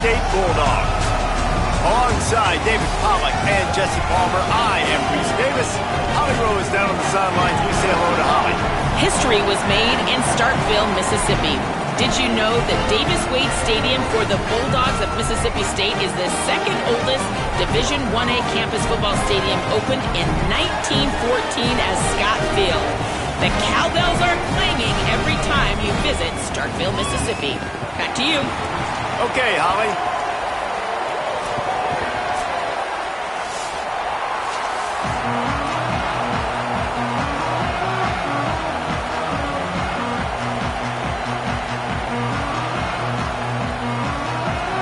State Bulldogs. Alongside David Pollack and Jesse Palmer, I am Reese Davis. Holly Rowe is down on the sidelines. We say hello to Holly. History was made in Starkville, Mississippi. Did you know that Davis Wade Stadium for the Bulldogs of Mississippi State is the second oldest Division I-A campus football stadium, opened in 1914 as Scott Field? The cowbells are clanging every time you visit Starkville, Mississippi. Back to you. Okay, Holly.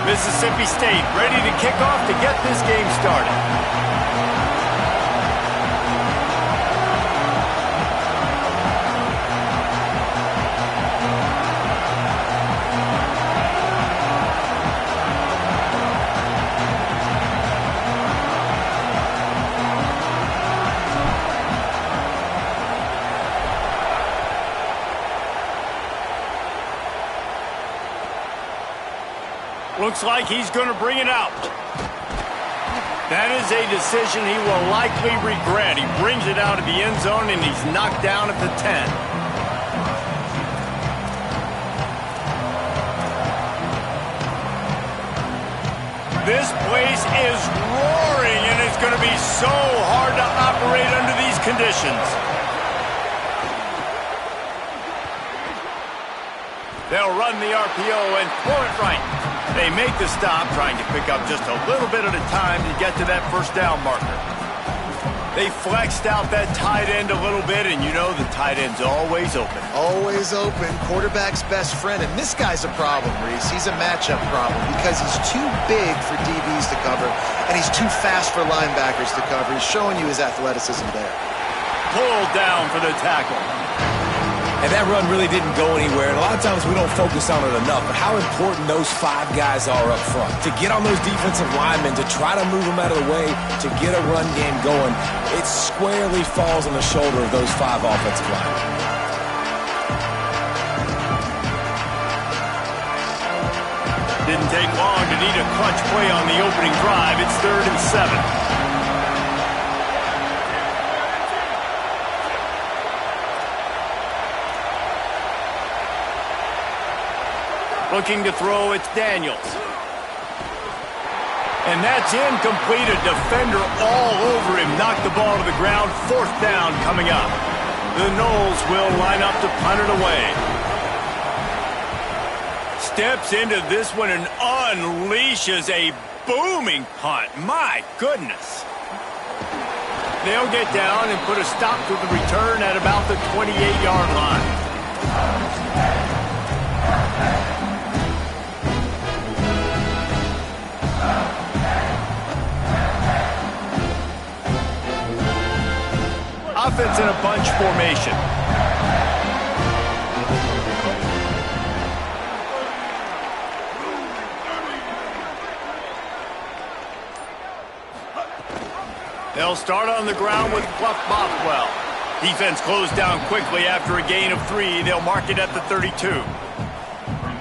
Mississippi State ready to kick off to get this game started. Looks like he's going to bring it out. That is a decision he will likely regret. He brings it out of the end zone, and he's knocked down at the 10. This place is roaring, and it's going to be so hard to operate under these conditions. They'll run the RPO and throw it right. They make the stop, trying to pick up just a little bit at a time to get to that first down marker. They flexed out that tight end a little bit, and you know the tight end's always open. Always open, quarterback's best friend. And this guy's a problem, Reese. He's a matchup problem because he's too big for DBs to cover, and he's too fast for linebackers to cover. He's showing you his athleticism there. Pulled down for the tackle. And that run really didn't go anywhere, and a lot of times we don't focus on it enough, but how important those 5 guys are up front. To get on those defensive linemen, to try to move them out of the way, to get a run game going, it squarely falls on the shoulder of those 5 offensive linemen. Didn't take long to need a clutch play on the opening drive. It's 3rd and 7. Looking to throw, it's Daniels. And that's incomplete. A defender all over him. Knocked the ball to the ground. 4th down coming up. The Noles will line up to punt it away. Steps into this one and unleashes a booming punt. My goodness. They'll get down and put a stop to the return at about the 28-yard line. Offense in a bunch formation. They'll start on the ground with Buck Bothwell. Defense closed down quickly after a gain of 3. They'll mark it at the 32.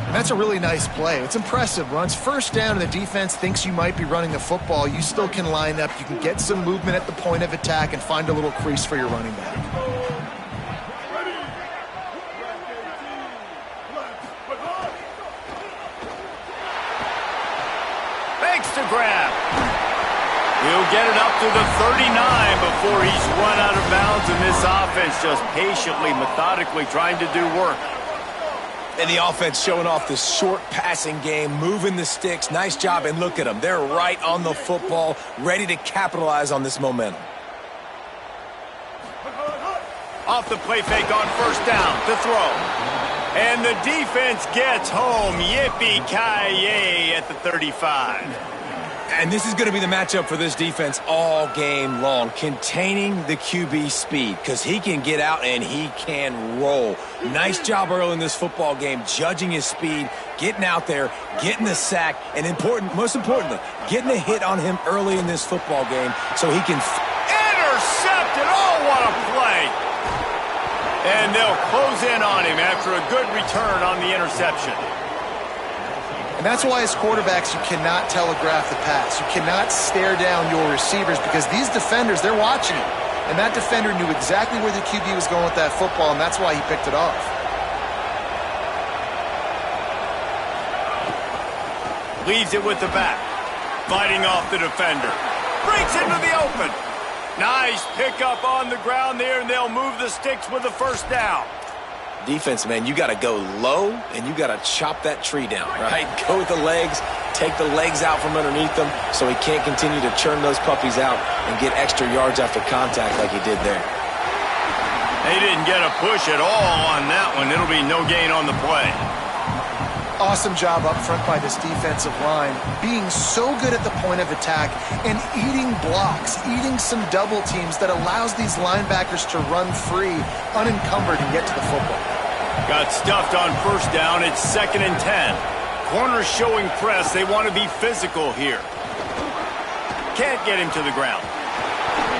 That's a really nice play. It's impressive. Runs first down and the defense thinks you might be running the football. You still can line up. You can get some movement at the point of attack and find a little crease for your running back. Fakes to grab. He'll get it up to the 39 before he's run out of bounds, and this offense just patiently, methodically trying to do work. And the offense showing off this short passing game, moving the sticks. Nice job, and look at them. They're right on the football, ready to capitalize on this momentum. Off the play fake on 1st down to throw. And the defense gets home. Yippee-ki-yay at the 35. And this is going to be the matchup for this defense all game long, containing the QB speed, because he can get out and he can roll. Nice job early in this football game, judging his speed, getting out there, getting the sack, and most importantly, getting a hit on him early in this football game so he can... Intercepted! Oh, what a play! And they'll close in on him after a good return on the interception. And that's why as quarterbacks, you cannot telegraph the pass. You cannot stare down your receivers because these defenders, they're watching you. And that defender knew exactly where the QB was going with that football, and that's why he picked it off. Leaves it with the back. Fighting off the defender. Breaks into the open. Nice pickup on the ground there, and they'll move the sticks with the first down. Defense, man, you got to go low, and you got to chop that tree down, right? Go with the legs, take the legs out from underneath them so he can't continue to churn those puppies out and get extra yards after contact like he did there. They didn't get a push at all on that one. It'll be no gain on the play. Awesome job up front by this defensive line, being so good at the point of attack and eating blocks, eating some double teams that allows these linebackers to run free, unencumbered, and get to the football. Got stuffed on first down. It's 2nd and 10. Corners showing press. They want to be physical here. Can't get him to the ground.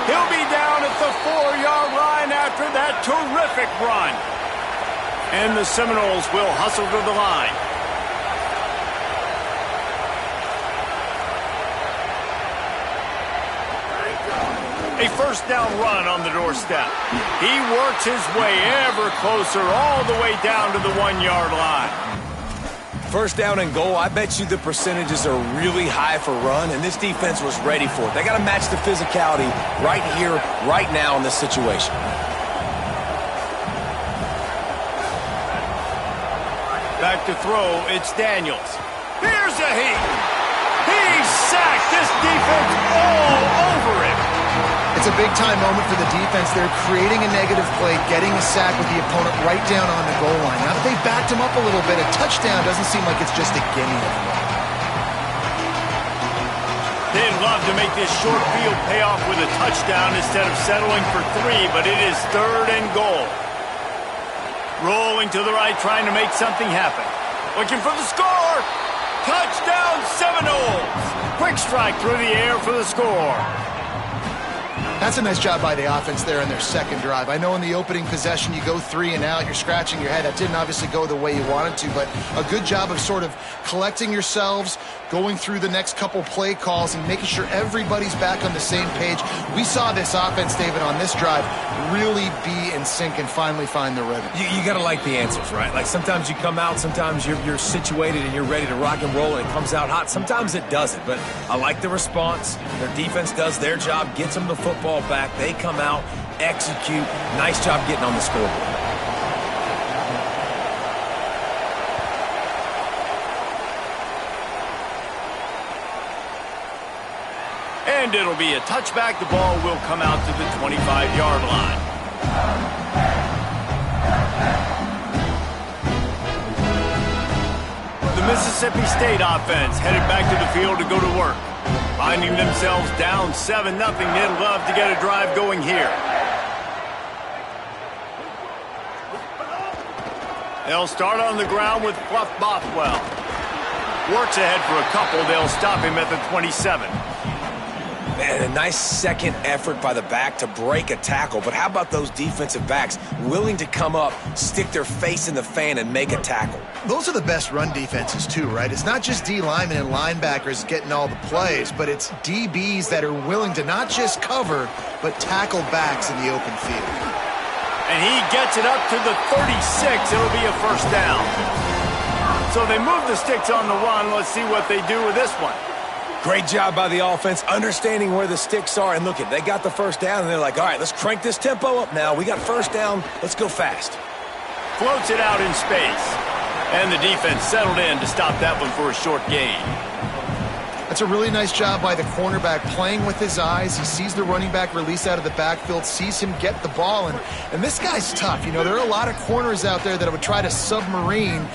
He'll be down at the 4-yard line after that terrific run. And the Seminoles will hustle to the line. A first down run on the doorstep. He works his way ever closer all the way down to the 1-yard line. First down and goal, I bet you the percentages are really high for run, and this defense was ready for it. They got to match the physicality right here, right now in this situation. Back to throw, it's Daniels. Here's a heat. He's sacked. This defense all over him. It's a big-time moment for the defense. They're creating a negative play, getting a sack with the opponent right down on the goal line. Now that they backed him up a little bit, a touchdown doesn't seem like it's just a gimme anymore. They'd love to make this short field pay off with a touchdown instead of settling for 3, but it is 3rd and goal. Rolling to the right, trying to make something happen. Looking for the score. Touchdown Seminoles. Quick strike through the air for the score. That's a nice job by the offense there in their second drive. I know in the opening possession you go 3 and out, you're scratching your head. That didn't obviously go the way you wanted to, but a good job of sort of collecting yourselves, going through the next couple play calls and making sure everybody's back on the same page. We saw this offense, David, on this drive really be in sync and finally find the rhythm. You got to like the answers, right? Like sometimes you come out, sometimes you're situated and you're ready to rock and roll and it comes out hot. Sometimes it doesn't, but I like the response. Their defense does their job, gets them the football back. They come out, execute. Nice job getting on the scoreboard. And it'll be a touchback. The ball will come out to the 25-yard line. The Mississippi State offense headed back to the field to go to work. Finding themselves down 7-0, they'd love to get a drive going here. They'll start on the ground with Fluff Bothwell. Works ahead for a couple. They'll stop him at the 27. Man, a nice second effort by the back to break a tackle. But how about those defensive backs willing to come up, stick their face in the fan, and make a tackle? Those are the best run defenses too, right? It's not just D linemen and linebackers getting all the plays, but it's DBs that are willing to not just cover, but tackle backs in the open field. And he gets it up to the 36. It'll be a first down. So they move the sticks on the run. Let's see what they do with this one. Great job by the offense, understanding where the sticks are. And look, they got the first down, and they're like, all right, let's crank this tempo up now. We got first down. Let's go fast. Floats it out in space. And the defense settled in to stop that one for a short gain. That's a really nice job by the cornerback, playing with his eyes. He sees the running back release out of the backfield, sees him get the ball, and this guy's tough. You know, there are a lot of corners out there that would try to submarine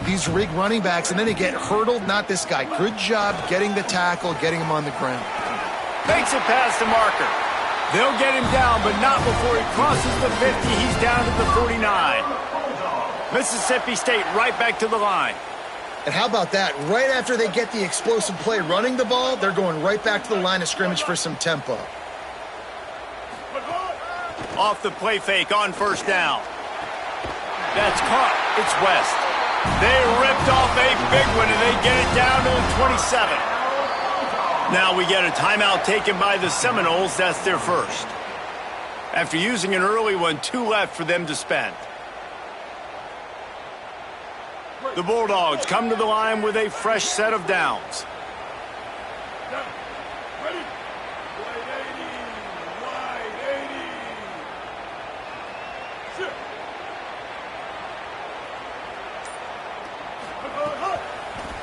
these rig running backs, and then they get hurdled. Not this guy. Good job getting the tackle, getting him on the ground. Makes it past the marker. They'll get him down, but not before he crosses the 50. He's down to the 49. Mississippi State right back to the line. And how about that? Right after they get the explosive play running the ball, they're going right back to the line of scrimmage for some tempo. Off the play fake on first down. That's caught. It's West. They ripped off a big one, and they get it down to the 27. Now we get a timeout taken by the Seminoles. That's their first. After using an early one, 2 left for them to spend. The Bulldogs come to the line with a fresh set of downs.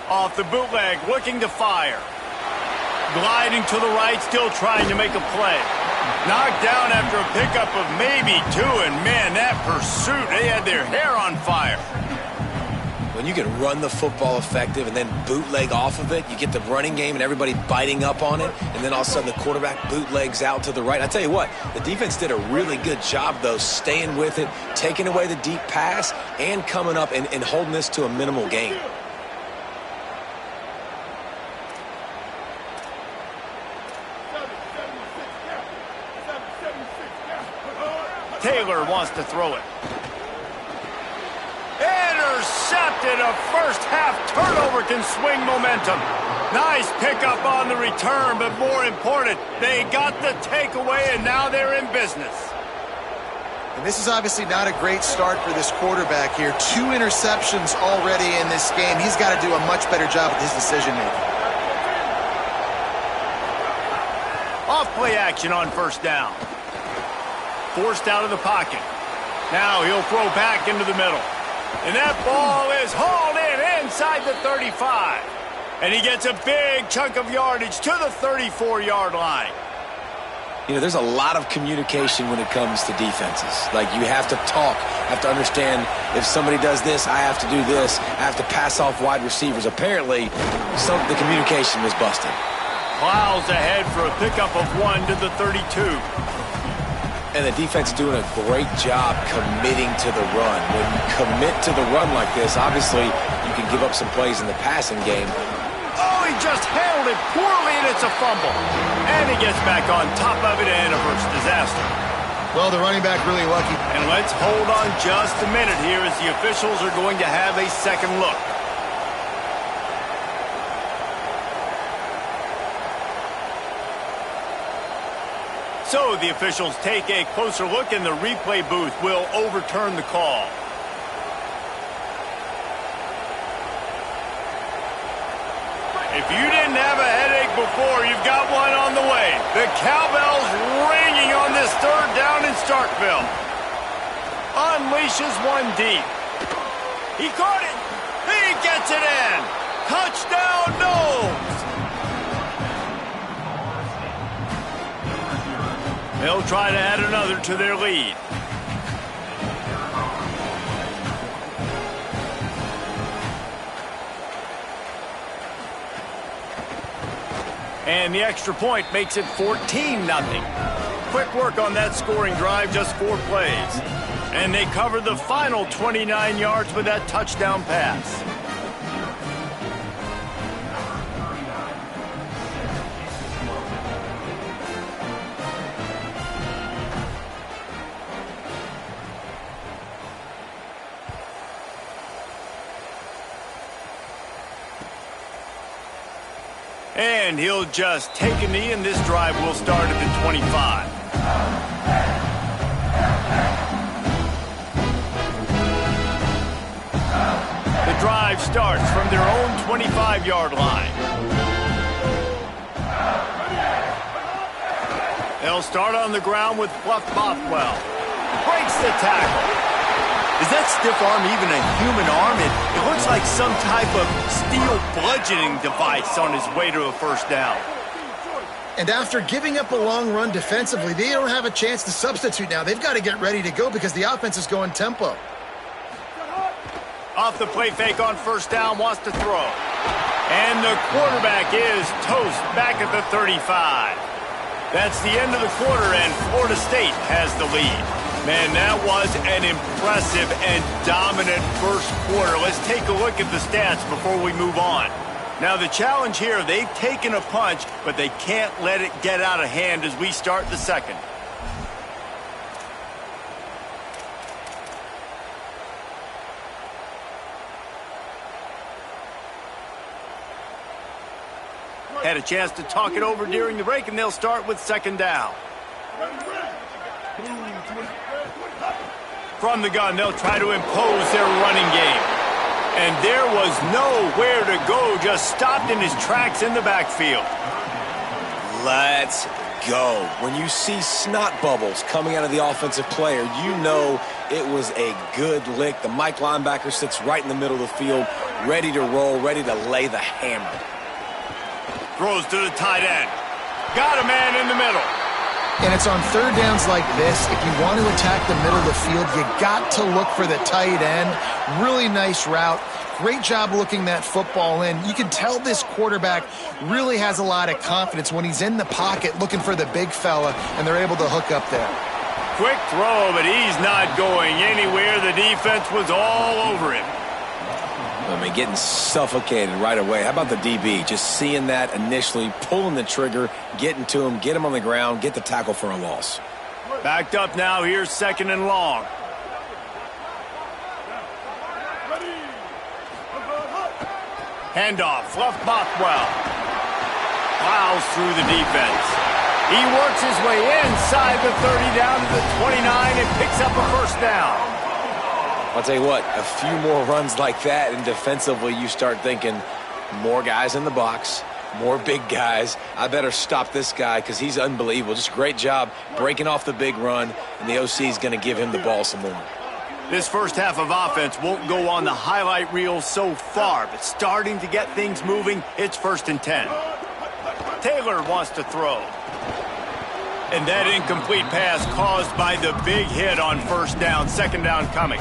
Off the bootleg, looking to fire. Gliding to the right, still trying to make a play. Knocked down after a pickup of maybe 2, and man, that pursuit, they had their hair on fire. When you can run the football effective and then bootleg off of it, you get the running game and everybody biting up on it, and then all of a sudden the quarterback bootlegs out to the right. I tell you what, the defense did a really good job, though, staying with it, taking away the deep pass, and coming up and holding this to a minimal gain. Taylor wants to throw it. Intercepted. A first-half turnover can swing momentum. Nice pickup on the return, but more important, they got the takeaway, and now they're in business. And this is obviously not a great start for this quarterback here. 2 interceptions already in this game. He's got to do a much better job with his decision-making. Off-play action on first down. Forced out of the pocket. Now he'll throw back into the middle. And that ball is hauled in inside the 35. And he gets a big chunk of yardage to the 34-yard line. You know, there's a lot of communication when it comes to defenses. Like, you have to talk, have to understand if somebody does this, I have to do this. I have to pass off wide receivers. Apparently, the communication was busted. Plows ahead for a pickup of 1 to the 32. And the defense doing a great job committing to the run. When you commit to the run like this, obviously you can give up some plays in the passing game. Oh, he just handled it poorly, and it's a fumble. And he gets back on top of it and averts disaster. Well, the running back really lucky. And let's hold on just a minute here as the officials are going to have a second look. So the officials take a closer look, and the replay booth will overturn the call. If you didn't have a headache before, you've got one on the way. The cowbell's ringing on this third down in Starkville. Unleashes one deep. He caught it. He gets it in. Touchdown, Noles. They'll try to add another to their lead. And the extra point makes it 14-0. Quick work on that scoring drive, just 4 plays. And they cover the final 29 yards with that touchdown pass. And he'll just take a knee, and this drive will start at the 25. The drive starts from their own 25-yard line. They'll start on the ground with Fluff Bothwell. Breaks the tackle. Is that stiff arm even a human arm? It looks like some type of steel bludgeoning device on his way to a first down. And after giving up a long run defensively, they don't have a chance to substitute now. They've got to get ready to go because the offense is going tempo. Off the play fake on first down, wants to throw. And the quarterback is toast back at the 35. That's the end of the quarter, and Florida State has the lead. Man, that was an impressive and dominant first quarter. Let's take a look at the stats before we move on. Now, the challenge here, they've taken a punch, but they can't let it get out of hand as we start the second. Had a chance to talk it over during the break, and they'll start with second down. From the gun, they'll try to impose their running game. And there was nowhere to go, just stopped in his tracks in the backfield. Let's go. When you see snot bubbles coming out of the offensive player, you know it was a good lick. The Mike linebacker sits right in the middle of the field, ready to roll, ready to lay the hammer. Throws to the tight end. Got a man in the middle. And it's on third downs like this. If you want to attack the middle of the field, you got to look for the tight end. Really nice route. Great job looking that football in. You can tell this quarterback really has a lot of confidence when he's in the pocket looking for the big fella, and they're able to hook up there. Quick throw, but he's not going anywhere. The defense was all over him. I mean, getting suffocated right away. How about the DB? Just seeing that initially, pulling the trigger, getting to him, get him on the ground, get the tackle for a loss. Backed up now. Here's second and long. Handoff, left Bothwell. Plows through the defense. He works his way inside the 30 down to the 29 and picks up a first down. I'll tell you what, a few more runs like that, and defensively you start thinking more guys in the box, more big guys. I better stop this guy because he's unbelievable. Just a great job breaking off the big run, and the OC is going to give him the ball some more. This first half of offense won't go on the highlight reel so far, but starting to get things moving, it's 1st and 10. Taylor wants to throw. And that incomplete pass caused by the big hit on first down. Second down coming.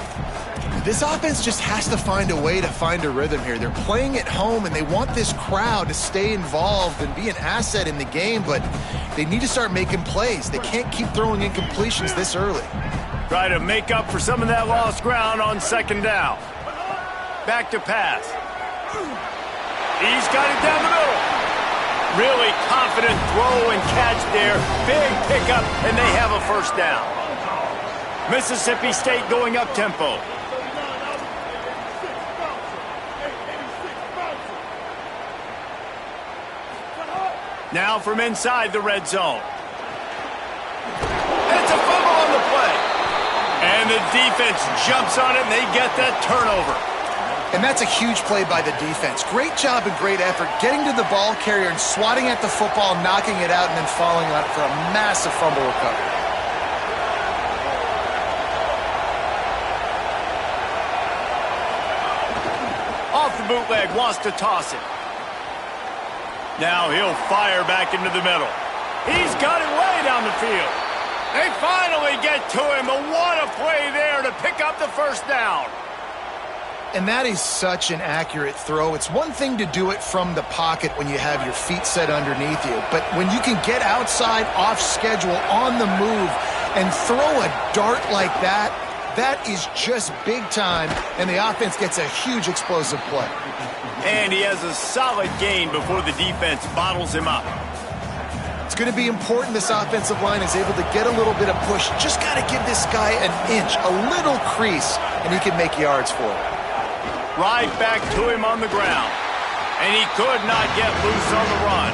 This offense just has to find a way to find a rhythm here. They're playing at home, and they want this crowd to stay involved and be an asset in the game, but they need to start making plays. They can't keep throwing incompletions this early. Try to make up for some of that lost ground on second down. Back to pass. He's got it down the middle. Really confident throw and catch there. Big pickup, and they have a first down. Mississippi State going up tempo. Now from inside the red zone. It's a fumble on the play. And the defense jumps on it, and they get that turnover. And that's a huge play by the defense. Great job and great effort getting to the ball carrier and swatting at the football, knocking it out, and then falling on it for a massive fumble recovery. Off the bootleg, wants to toss it. Now he'll fire back into the middle. He's got it way down the field. They finally get to him, but what a play there to pick up the first down. And that is such an accurate throw. It's one thing to do it from the pocket when you have your feet set underneath you, but when you can get outside, off schedule, on the move, and throw a dart like that, that is just big time, and the offense gets a huge explosive play. And he has a solid gain before the defense bottles him up. It's going to be important this offensive line is able to get a little bit of push. Just got to give this guy an inch, a little crease, and he can make yards for it. Right back to him on the ground. And he could not get loose on the run.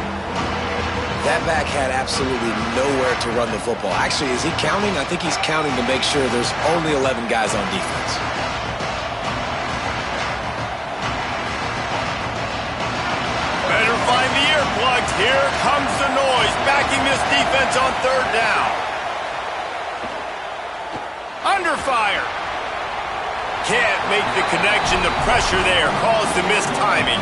That back had absolutely nowhere to run the football. Actually, is he counting? I think he's counting to make sure there's only 11 guys on defense. Better find the earplugs. Here comes the noise, backing this defense on third down. Under fire. Can't make the connection. The pressure there caused the missed timing.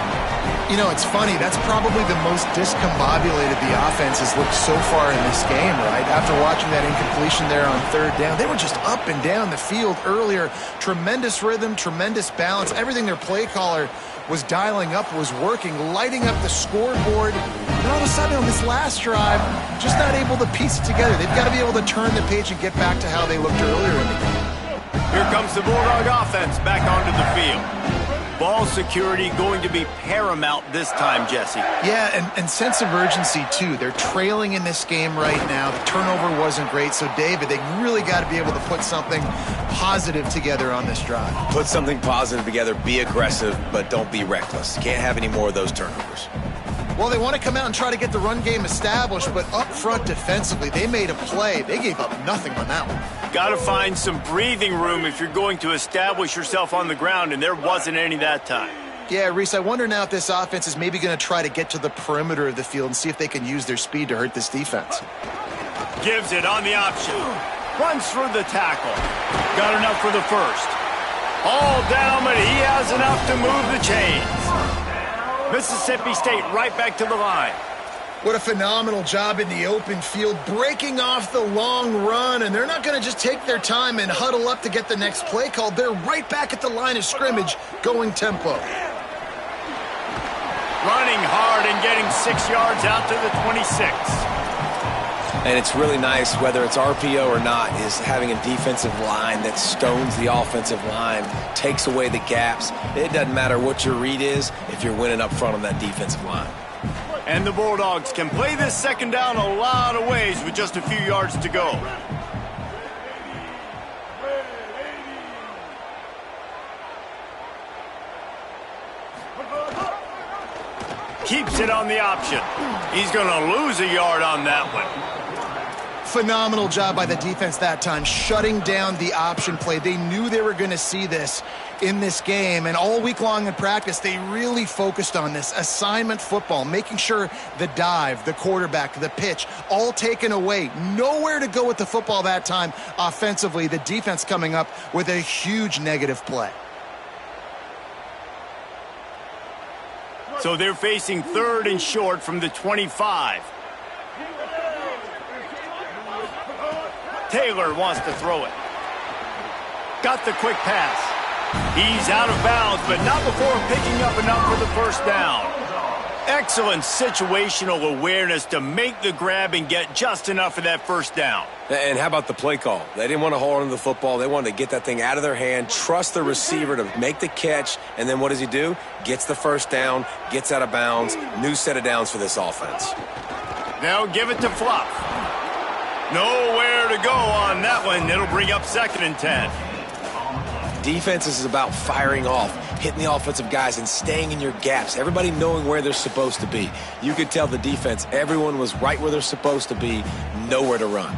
You know, it's funny. That's probably the most discombobulated the offense has looked so far in this game, right? After watching that incompletion there on third down, they were just up and down the field earlier. Tremendous rhythm, tremendous balance. Everything their play caller was dialing up was working, lighting up the scoreboard. And all of a sudden on this last drive, just not able to piece it together. They've got to be able to turn the page and get back to how they looked earlier in the game. Here comes the Bulldog offense back onto the field. Ball security going to be paramount this time, Jesse. Yeah, and sense of urgency, too. They're trailing in this game right now. The turnover wasn't great. So, David, they really got to be able to put something positive together on this drive. Put something positive together. Be aggressive, but don't be reckless. Can't have any more of those turnovers. Well, they want to come out and try to get the run game established, but up front defensively, they made a play. They gave up nothing on that one. Got to find some breathing room if you're going to establish yourself on the ground, and there wasn't any that time. Yeah, Reese, I wonder now if this offense is maybe going to try to get to the perimeter of the field and see if they can use their speed to hurt this defense. Gives it on the option. Runs through the tackle. Got enough for the first. All down, but he has enough to move the chains. Mississippi State right back to the line. What a phenomenal job in the open field, breaking off the long run, and they're not going to just take their time and huddle up to get the next play called. They're right back at the line of scrimmage, going tempo. Running hard and getting 6 yards out to the 26. And it's really nice, whether it's RPO or not, is having a defensive line that stones the offensive line, takes away the gaps. It doesn't matter what your read is if you're winning up front on that defensive line. And the Bulldogs can play this second down a lot of ways with just a few yards to go. Keeps it on the option. He's going to lose a yard on that one. Phenomenal job by the defense that time, shutting down the option play. They knew they were going to see this in this game, and all week long in practice, they really focused on this assignment football, making sure the dive, the quarterback, the pitch, all taken away. Nowhere to go with the football that time offensively. The defense coming up with a huge negative play. So they're facing 3rd and short from the 25. Taylor wants to throw it. Got the quick pass. He's out of bounds, but not before picking up enough for the first down. Excellent situational awareness to make the grab and get just enough of that first down. And how about the play call? They didn't want to hold on to the football. They wanted to get that thing out of their hand, trust the receiver to make the catch, and then what does he do? Gets the first down, gets out of bounds. New set of downs for this offense. Now give it to Fluff. Nowhere to go on that one. It'll bring up 2nd and 10. Defense is about firing off, hitting the offensive guys and staying in your gaps. Everybody knowing where they're supposed to be. You could tell the defense, everyone was right where they're supposed to be, nowhere to run.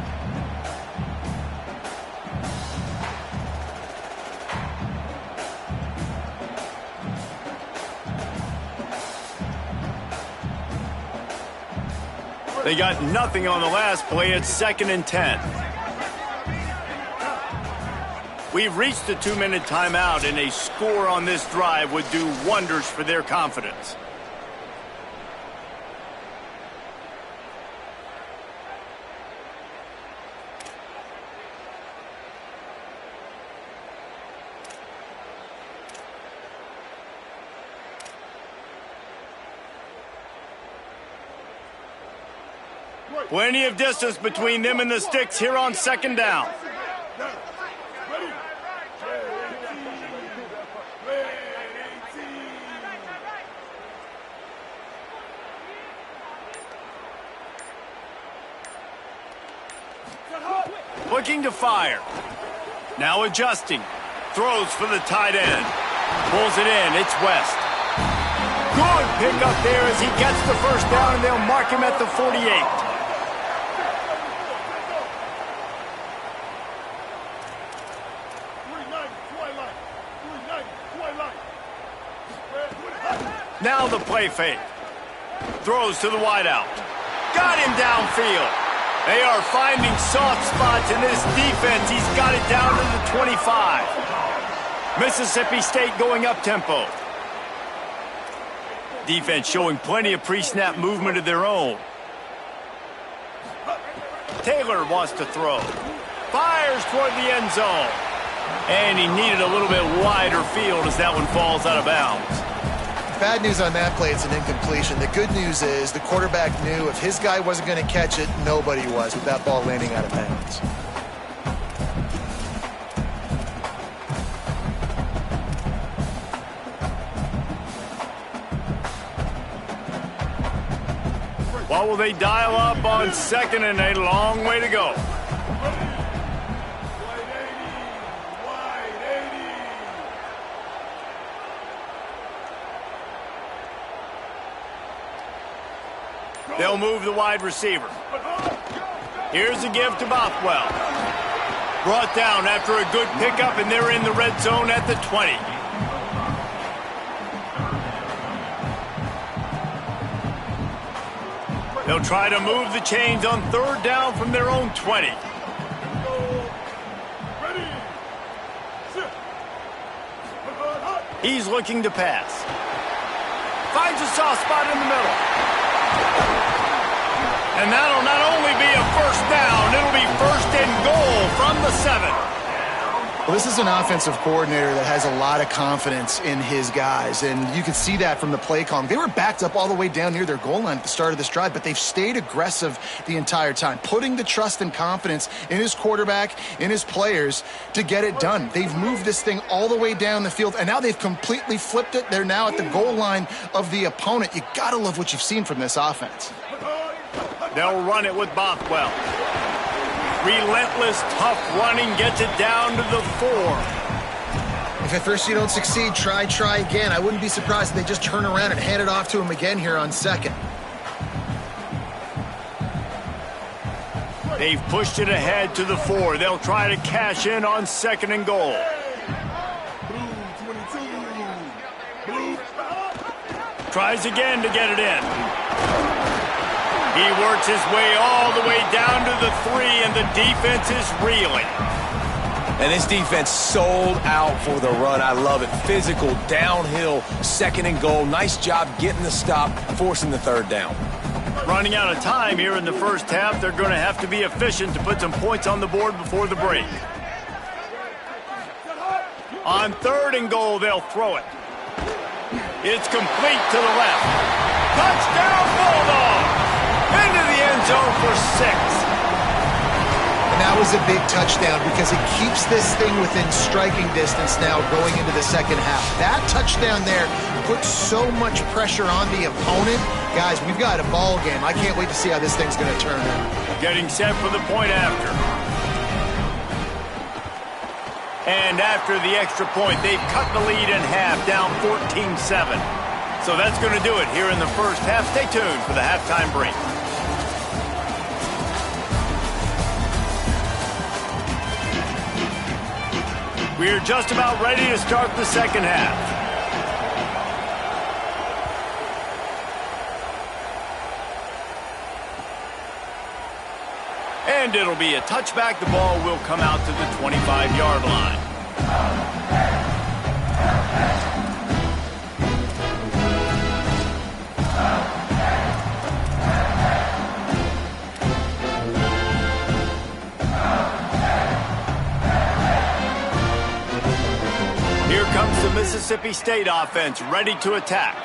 They got nothing on the last play. It's 2nd and 10. We've reached the 2-minute timeout, and a score on this drive would do wonders for their confidence. Plenty of distance between them and the sticks here on 2nd down. Looking to fire. Now adjusting. Throws for the tight end. Pulls it in. It's West. Good pick up there as he gets the first down, and they'll mark him at the 48. Now the play fake. Throws to the wideout. Got him downfield. They are finding soft spots in this defense. He's got it down to the 25. Mississippi State going up tempo. Defense showing plenty of pre-snap movement of their own. Taylor wants to throw. Fires toward the end zone. And he needed a little bit wider field as that one falls out of bounds. Bad news on that play, it's an incompletion. The good news is the quarterback knew if his guy wasn't going to catch it, nobody was with that ball landing out of bounds. What will they dial up on 2nd and a long way to go? They'll move the wide receiver. Here's a give to Bothwell. Brought down after a good pickup, and they're in the red zone at the 20. They'll try to move the chains on third down from their own 20. He's looking to pass. Finds a soft spot in the middle. And that'll not only be a first down, it'll be first and goal from the 7. Well, this is an offensive coordinator that has a lot of confidence in his guys, and you can see that from the play calling. They were backed up all the way down near their goal line at the start of this drive, but they've stayed aggressive the entire time, putting the trust and confidence in his quarterback, in his players, to get it done. They've moved this thing all the way down the field, and now they've completely flipped it. They're now at the goal line of the opponent. You gotta love what you've seen from this offense. They'll run it with Bothwell. Relentless, tough running gets it down to the 4. If at first you don't succeed, try again. I wouldn't be surprised if they just turn around and hand it off to him again here on second. They've pushed it ahead to the 4. They'll try to cash in on second and goal. Tries again to get it in. He works his way all the way down to the 3, and the defense is reeling. And this defense sold out for the run. I love it. Physical, downhill, second and goal. Nice job getting the stop, forcing the third down. Running out of time here in the first half. They're going to have to be efficient to put some points on the board before the break. On third and goal, they'll throw it. It's complete to the left. Touchdown, Bulldogs! Into the end zone for 6. And that was a big touchdown because it keeps this thing within striking distance now going into the second half. That touchdown there puts so much pressure on the opponent. Guys, we've got a ball game. I can't wait to see how this thing's going to turn out. Getting set for the point after. And after the extra point, they've cut the lead in half, down 14-7. So that's going to do it here in the first half. Stay tuned for the halftime break. We're just about ready to start the second half. And it'll be a touchback. The ball will come out to the 25-yard line. Here comes the Mississippi State offense ready to attack.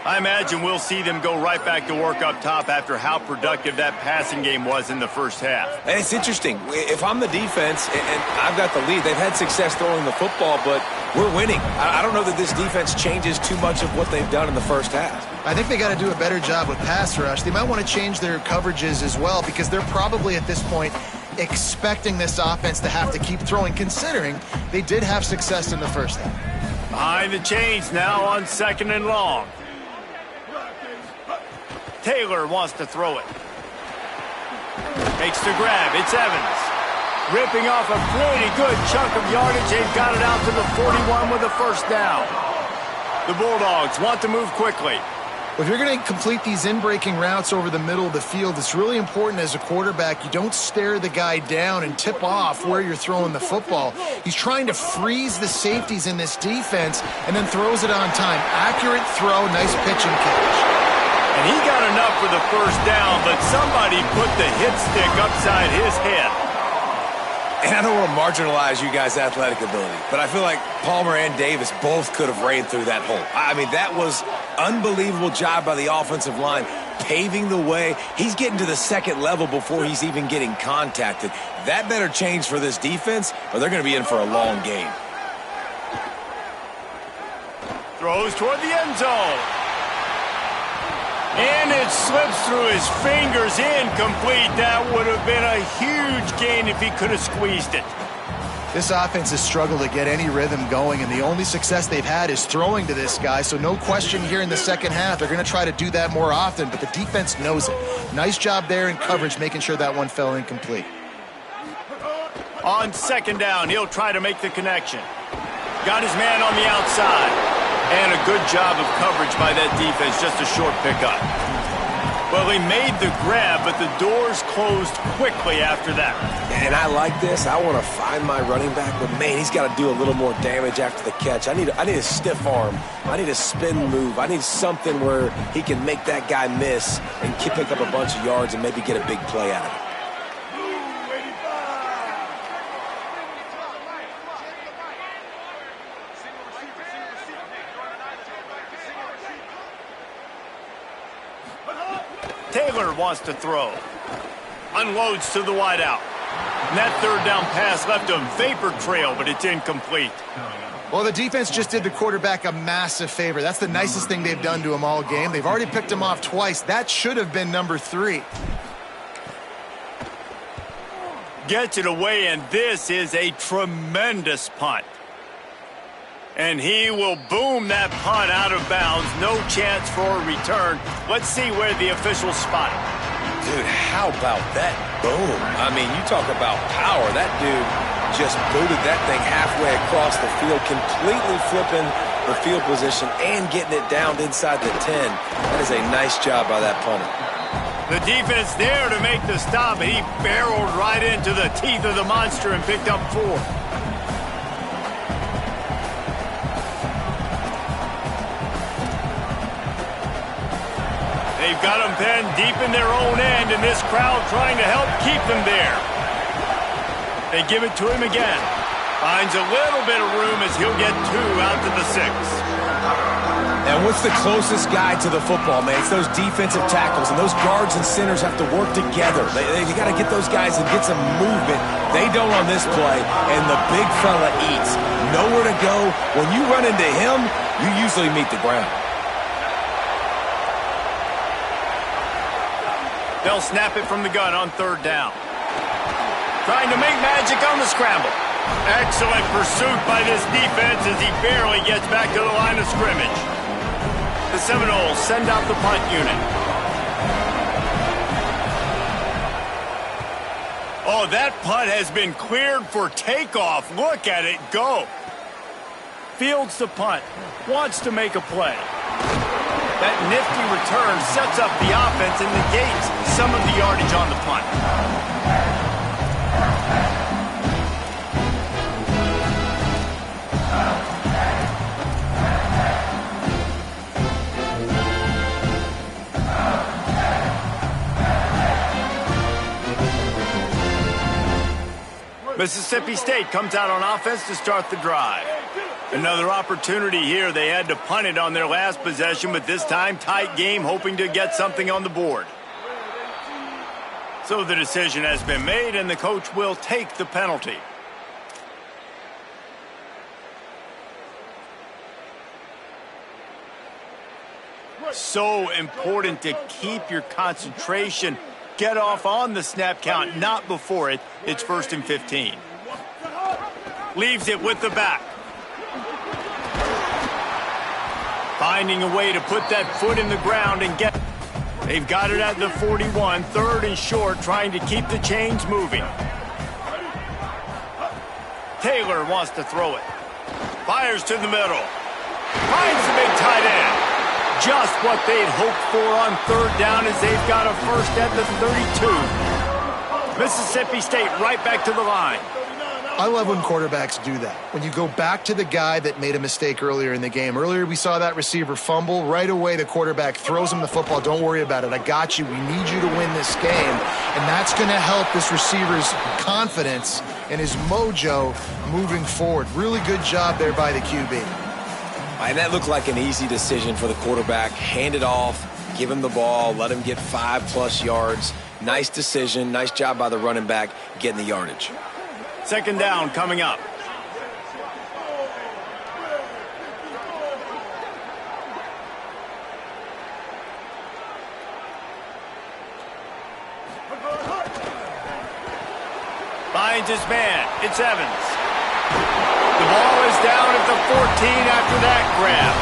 I imagine we'll see them go right back to work up top after how productive that passing game was in the first half. And it's interesting. If I'm the defense and I've got the lead, they've had success throwing the football, but we're winning. I don't know that this defense changes too much of what they've done in the first half. I think they got to do a better job with pass rush. They might want to change their coverages as well because they're probably at this point expecting this offense to have to keep throwing, considering they did have success in the first half. Behind the chains now on second and long. Taylor wants to throw it. Makes the grab. It's Evans. Ripping off a pretty good chunk of yardage. They've got it out to the 41 with a first down. The Bulldogs want to move quickly. If you're going to complete these in-breaking routes over the middle of the field, it's really important as a quarterback you don't stare the guy down and tip off where you're throwing the football. He's trying to freeze the safeties in this defense and then throws it on time. Accurate throw, nice pitch and catch. And he got enough for the first down, but somebody put the hit stick upside his head. And I don't want to marginalize you guys' athletic ability, but I feel like Palmer and Davis both could have ran through that hole. I mean, that was unbelievable job by the offensive line, paving the way. He's getting to the second level before he's even getting contacted. That better change for this defense, or they're going to be in for a long game. Throws toward the end zone. And it slips through his fingers, incomplete. That would have been a huge gain if he could have squeezed it. This offense has struggled to get any rhythm going, and the only success they've had is throwing to this guy, so no question here in the second half. They're going to try to do that more often, but the defense knows it. Nice job there in coverage, making sure that one fell incomplete. On second down, he'll try to make the connection. Got his man on the outside. And a good job of coverage by that defense, just a short pickup. Well, he made the grab, but the doors closed quickly after that. And I like this. I want to find my running back, but man, he's got to do a little more damage after the catch. I need a stiff arm. I need a spin move. I need something where he can make that guy miss and pick up a bunch of yards and maybe get a big play out of it. Taylor wants to throw. Unloads to the wideout. And that third down pass left a vapor trail, but it's incomplete. Well, the defense just did the quarterback a massive favor. That's the nicest thing they've done to him all game. They've already picked him off twice. That should have been number 3. Gets it away, and this is a tremendous punt. And he will boom that punt out of bounds. No chance for a return. Let's see where the officials spot it. Dude, how about that boom? I mean, you talk about power. That dude just booted that thing halfway across the field, completely flipping the field position and getting it down inside the 10. That is a nice job by that punter. The defense there to make the stop, and he barreled right into the teeth of the monster and picked up 4. They've got them pinned deep in their own end, and this crowd trying to help keep them there. They give it to him again. Finds a little bit of room as he'll get 2 out to the 6. And what's the closest guy to the football, man? It's those defensive tackles, and those guards and centers have to work together. They got to get those guys and get some movement. They don't on this play, and the big fella eats. Nowhere to go. When you run into him, you usually meet the ground. They'll snap it from the gun on third down. Trying to make magic on the scramble. Excellent pursuit by this defense as he barely gets back to the line of scrimmage. The Seminoles send out the punt unit. Oh, that punt has been cleared for takeoff. Look at it go. Fields the punt. Wants to make a play. That nifty return sets up the offense and negates some of the yardage on the punt. Mississippi State comes out on offense to start the drive. Another opportunity here. They had to punt it on their last possession, but this time tight game, hoping to get something on the board. So the decision has been made, and the coach will take the penalty. So important to keep your concentration. Get off on the snap count, not before it. It's 1st and 15. Leaves it with the back. Finding a way to put that foot in the ground and get... They've got it at the 41, 3rd and short, trying to keep the chains moving. Taylor wants to throw it. Fires to the middle. Finds the big tight end. Just what they'd hoped for on third down as they've got a first at the 32. Mississippi State right back to the line. I love when quarterbacks do that. When you go back to the guy that made a mistake earlier in the game. Earlier we saw that receiver fumble. Right away the quarterback throws him the football. Don't worry about it. I got you. We need you to win this game. And that's going to help this receiver's confidence and his mojo moving forward. Really good job there by the QB. And that looked like an easy decision for the quarterback. Hand it off, give him the ball, let him get 5+ yards. Nice decision. Nice job by the running back getting the yardage. Second down coming up. Finds his man. It's Evans. The ball is down at the 14 after that grab.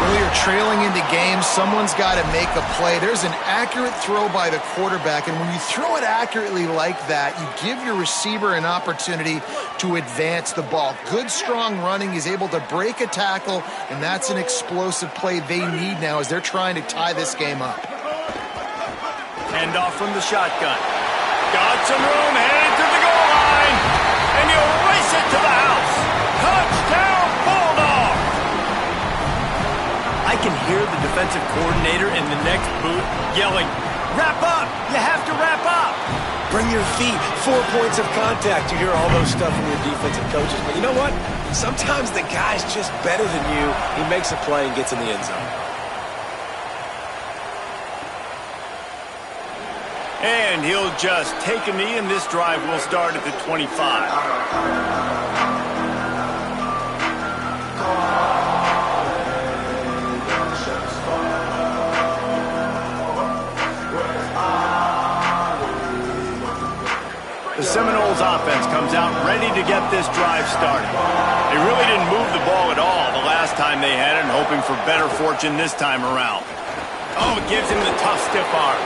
Well, you're trailing into games. Someone's got to make a play. There's an accurate throw by the quarterback, and when you throw it accurately like that, you give your receiver an opportunity to advance the ball. Good, strong running. He's able to break a tackle, and that's an explosive play they need now as they're trying to tie this game up. Handoff from the shotgun. Got some room, headed to the goal line, and he'll race it to the house. Touchdown, Bulldog! I can hear the defensive coordinator in the next booth yelling, "Wrap up! You have to wrap up!" Bring your feet, 4 points of contact. You hear all those stuff from your defensive coaches. But you know what? Sometimes the guy's just better than you. He makes a play and gets in the end zone. And he'll just take a knee, and this drive will start at the 25. The Seminoles offense comes out ready to get this drive started. They really didn't move the ball at all the last time they had it, and hoping for better fortune this time around. Oh, it gives him the tough stiff arm.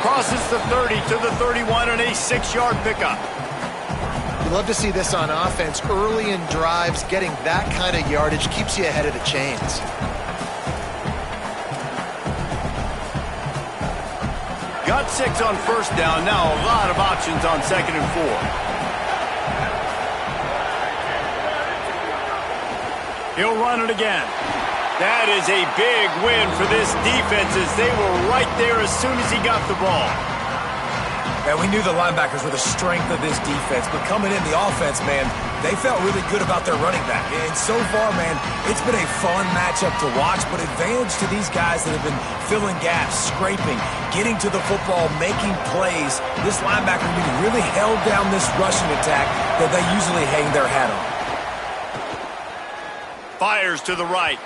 Crosses the 30 to the 31 and a 6-yard pickup. You love to see this on offense. Early in drives, getting that kind of yardage keeps you ahead of the chains. Got 6 on first down. Now a lot of options on 2nd and 4. He'll run it again. That is a big win for this defense as they were right there as soon as he got the ball. Man, we knew the linebackers were the strength of this defense, but coming in the offense, man, they felt really good about their running back. And so far, man, it's been a fun matchup to watch, but advantage to these guys that have been filling gaps, scraping, getting to the football, making plays. This linebacker unit really held down this rushing attack that they usually hang their hat on. Fires to the right.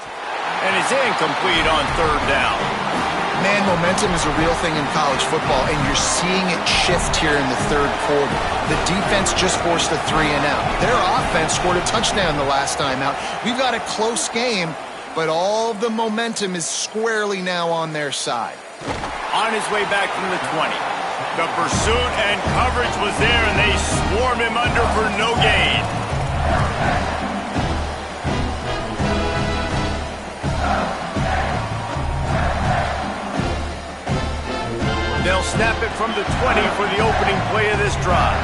And it's incomplete on 3rd down. Man, momentum is a real thing in college football, and you're seeing it shift here in the 3rd quarter. The defense just forced a 3-and-out. Their offense scored a touchdown the last time out. We've got a close game, but all of the momentum is squarely now on their side. On his way back from the 20. The pursuit and coverage was there, and they swarmed him under for no gain. They'll snap it from the 20 for the opening play of this drive.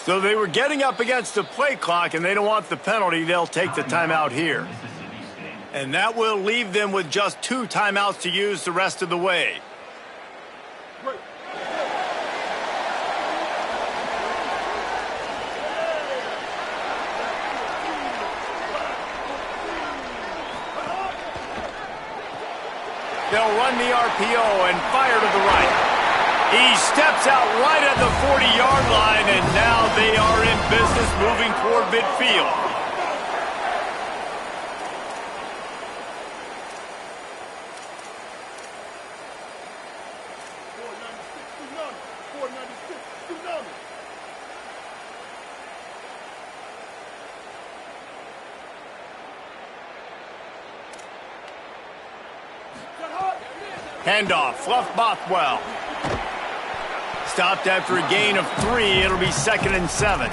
So they were getting up against the play clock, and they don't want the penalty. They'll take the timeout here. And that will leave them with just 2 timeouts to use the rest of the way. They'll run the RPO and fire to the right. He steps out right at the 40-yard line, and now they are in business moving toward midfield. Handoff, Fluff Bothwell. Stopped after a gain of 3. It'll be 2nd and 7.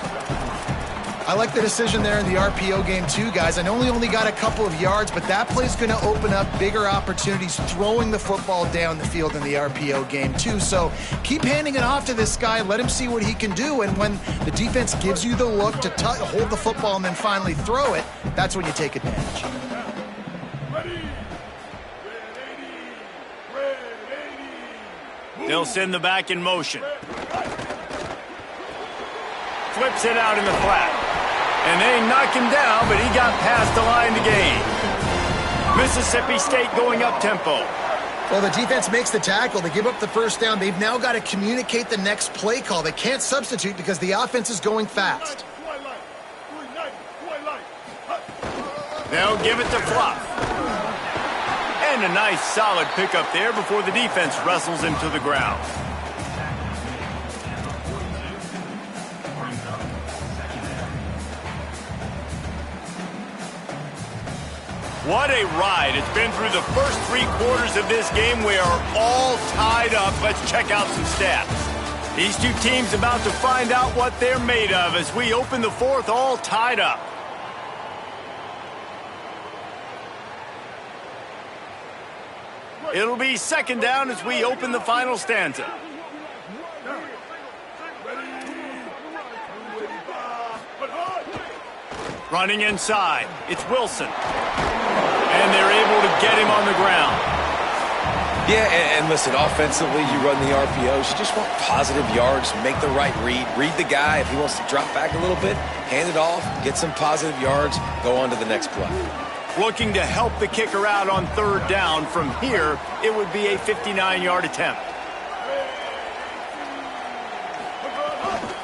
I like the decision there in the RPO game too, guys. I know he only got a couple of yards, but that play's going to open up bigger opportunities throwing the football down the field in the RPO game too. So keep handing it off to this guy. Let him see what he can do. And when the defense gives you the look to hold the football and then finally throw it, that's when you take advantage. They'll send the back in motion. Flips it out in the flat. And they knock him down, but he got past the line to gain. Mississippi State going up-tempo. Well, the defense makes the tackle. They give up the first down. They've now got to communicate the next play call. They can't substitute because the offense is going fast. They'll give it to Fluff. And a nice solid pickup there before the defense wrestles him to the ground. What a ride. It's been through the first 3 quarters of this game. We are all tied up. Let's check out some stats. These two teams about to find out what they're made of as we open the 4th all tied up. It'll be 2nd down as we open the final stanza. Running inside, it's Wilson. And they're able to get him on the ground. Yeah, and listen, offensively, you run the RPOs. You just want positive yards, make the right read. Read the guy. If he wants to drop back a little bit, hand it off, get some positive yards, go on to the next play. Looking to help the kicker out on 3rd down. From here, it would be a 59-yard attempt.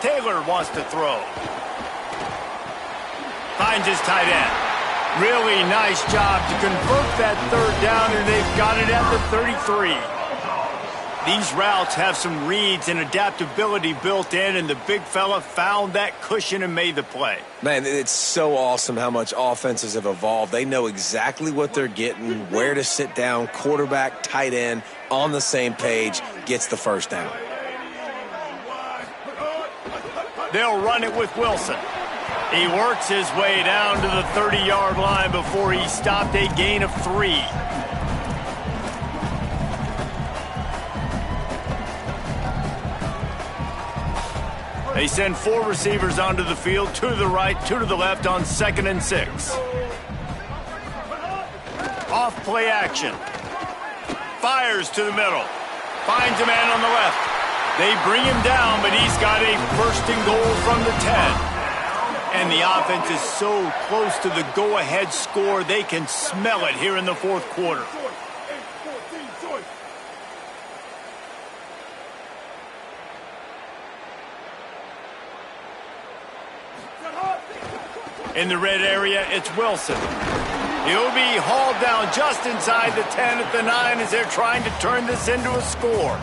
Taylor wants to throw. Finds his tight end. Really nice job to convert that 3rd down, and they've got it at the 33. These routes have some reads and adaptability built in, and the big fella found that cushion and made the play. Man, it's so awesome how much offenses have evolved. They know exactly what they're getting, where to sit down, quarterback, tight end, on the same page, gets the 1st down. They'll run it with Wilson. He works his way down to the 30-yard line before he stopped, a gain of 3. They send 4 receivers onto the field, 2 to the right, 2 to the left on 2nd and 6. Off play action. Fires to the middle. Finds a man on the left. They bring him down, but he's got a 1st and goal from the 10. And the offense is so close to the go-ahead score, they can smell it here in the 4th quarter. In the red area, it's Wilson. He'll be hauled down just inside the 10 at the 9 as they're trying to turn this into a score.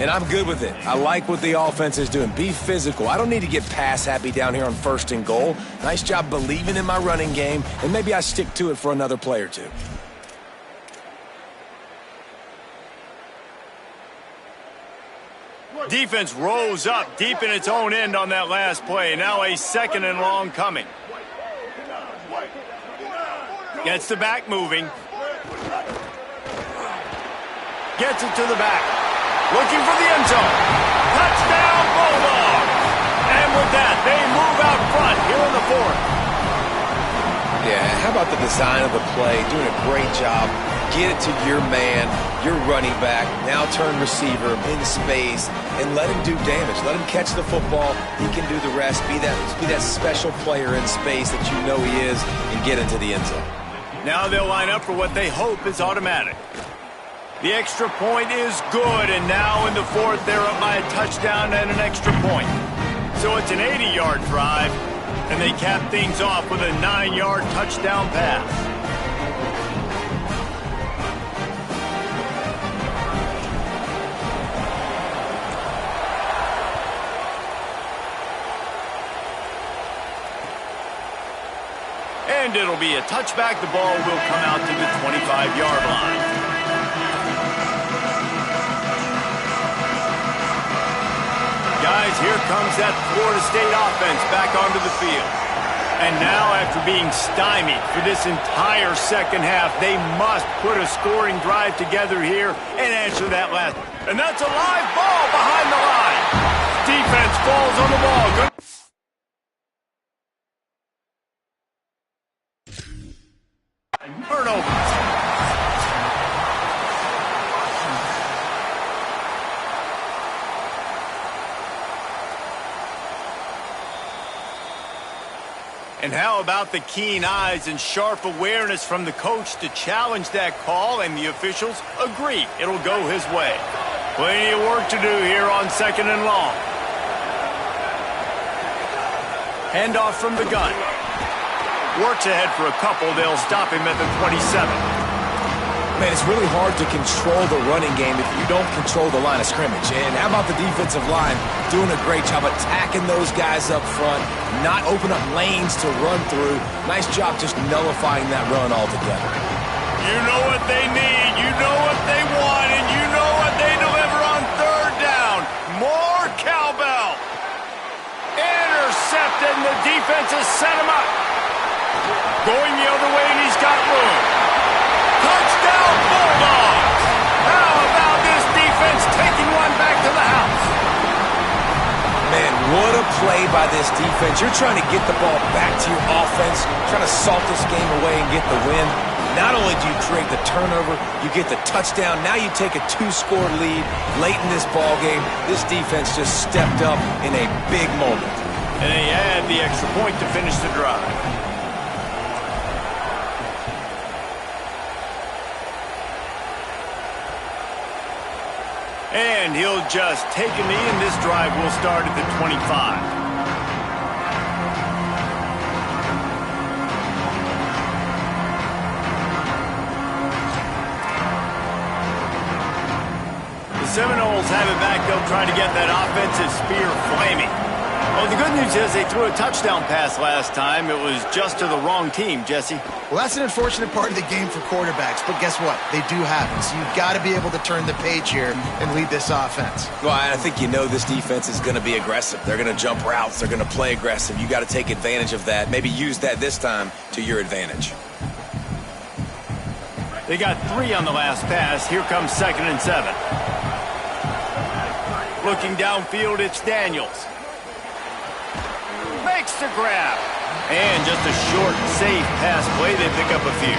And I'm good with it. I like what the offense is doing. Be physical. I don't need to get pass happy down here on 1st and goal. Nice job believing in my running game, and maybe I stick to it for another play or 2. Defense rose up deep in its own end on that last play. Now a 2nd and long coming. Gets the back moving. Gets it to the back. Looking for the end zone. Touchdown, Bulldogs! And with that, they move out front here in the 4th. Yeah, how about the design of the play? Doing a great job. Get it to your man, your running back, now turn receiver in space, and let him do damage. Let him catch the football. He can do the rest. Be that special player in space that you know he is, and get into the end zone. Now they'll line up for what they hope is automatic. The extra point is good, and now in the 4th, they're up by a touchdown and an extra point. So it's an 80-yard drive, and they cap things off with a 9-yard touchdown pass. And it'll be a touchback. The ball will come out to the 25-yard line. Guys, here comes that Florida State offense back onto the field. And now, after being stymied for this entire 2nd half, they must put a scoring drive together here and answer that last. And that's a live ball behind the line. Defense falls on the ball. Good. Turnover. And how about the keen eyes and sharp awareness from the coach to challenge that call, and the officials agree it'll go his way. Plenty of work to do here on 2nd and long. Handoff from the gun. Works ahead for a couple. They'll stop him at the 27. Man, it's really hard to control the running game if you don't control the line of scrimmage. And how about the defensive line doing a great job attacking those guys up front, not open up lanes to run through. Nice job just nullifying that run altogether. You know what they need, you know what they want, and you know what they deliver on third down. More cowbell. Intercepted, and the defense has set him up. Going the other way, and he's got room. Touchdown, Bulldogs! How about this defense taking one back to the house? Man, what a play by this defense. You're trying to get the ball back to your offense, trying to salt this game away and get the win. Not only do you create the turnover, you get the touchdown. Now you take a 2-score lead late in this ball game. This defense just stepped up in a big moment. And they add the extra point to finish the drive. And he'll just take a knee, and this drive will start at the 25. The Seminoles have it back. They'll try to get that offensive spear flaming. Well, the good news is they threw a touchdown pass last time. It was just to the wrong team, Jesse. Well, that's an unfortunate part of the game for quarterbacks, but guess what? They do happen. So you've got to be able to turn the page here and lead this offense. Well, I think you know this defense is going to be aggressive. They're going to jump routes. They're going to play aggressive. You got to take advantage of that. Maybe use that this time to your advantage. They got 3 on the last pass. Here comes 2nd and 7. Looking downfield, it's Daniels. Makes the grab. And just a short, safe pass play. They pick up a few.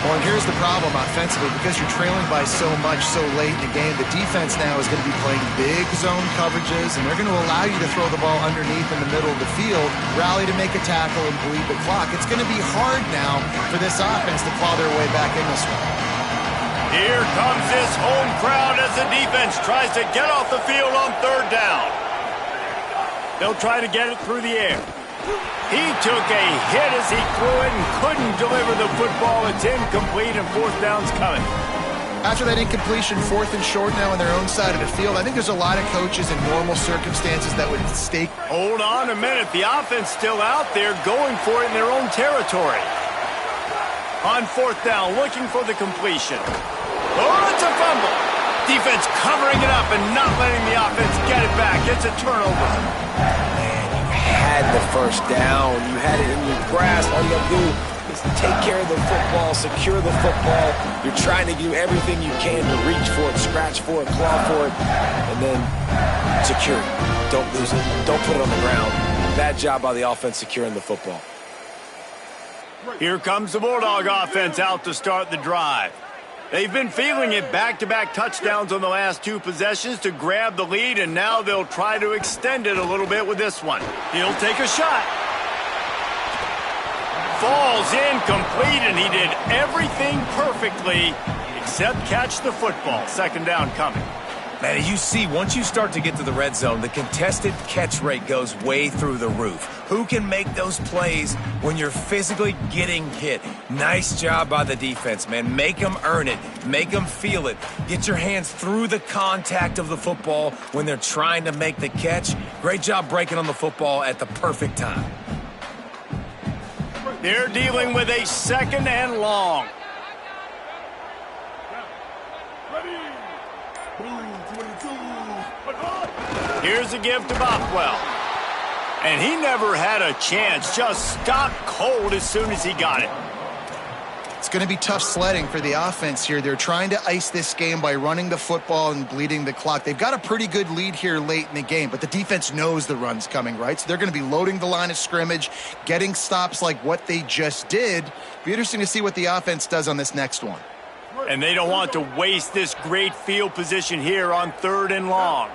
Well, and here's the problem offensively. Because you're trailing by so much so late in the game, the defense now is going to be playing big zone coverages, and they're going to allow you to throw the ball underneath in the middle of the field, rally to make a tackle, and bleed the clock. It's going to be hard now for this offense to claw their way back in this one. Here comes this home crowd as the defense tries to get off the field on 3rd down. They'll try to get it through the air. He took a hit as he threw it and couldn't deliver the football. It's incomplete, and 4th down's coming. After that incompletion, 4th and short now on their own side of the field, I think there's a lot of coaches in normal circumstances that would stake. Hold on a minute. The offense still out there going for it in their own territory. On 4th down, looking for the completion. Oh, it's a fumble. Defense covering it up and not letting the offense get it back. It's a turnover. Man, you had the 1st down. You had it in your grasp. All you have to do is take care of the football, secure the football. You're trying to do everything you can to reach for it, scratch for it, claw for it, and then secure it. Don't lose it. Don't put it on the ground. Bad job by the offense securing the football. Here comes the Bulldog offense out to start the drive. They've been feeling it, back-to-back touchdowns on the last 2 possessions to grab the lead, and now they'll try to extend it a little bit with this one. He'll take a shot. Falls incomplete, and he did everything perfectly except catch the football. 2nd down coming. Man, you see, once you start to get to the red zone, the contested catch rate goes way through the roof. Who can make those plays when you're physically getting hit? Nice job by the defense, man. Make them earn it. Make them feel it. Get your hands through the contact of the football when they're trying to make the catch. Great job breaking on the football at the perfect time. They're dealing with a 2nd and long. Here's a give to Bothwell. And he never had a chance. Just stopped cold as soon as he got it. It's going to be tough sledding for the offense here. They're trying to ice this game by running the football and bleeding the clock. They've got a pretty good lead here late in the game, but the defense knows the run's coming, right? So they're going to be loading the line of scrimmage, getting stops like what they just did. Be interesting to see what the offense does on this next one. And they don't want to waste this great field position here on 3rd and long.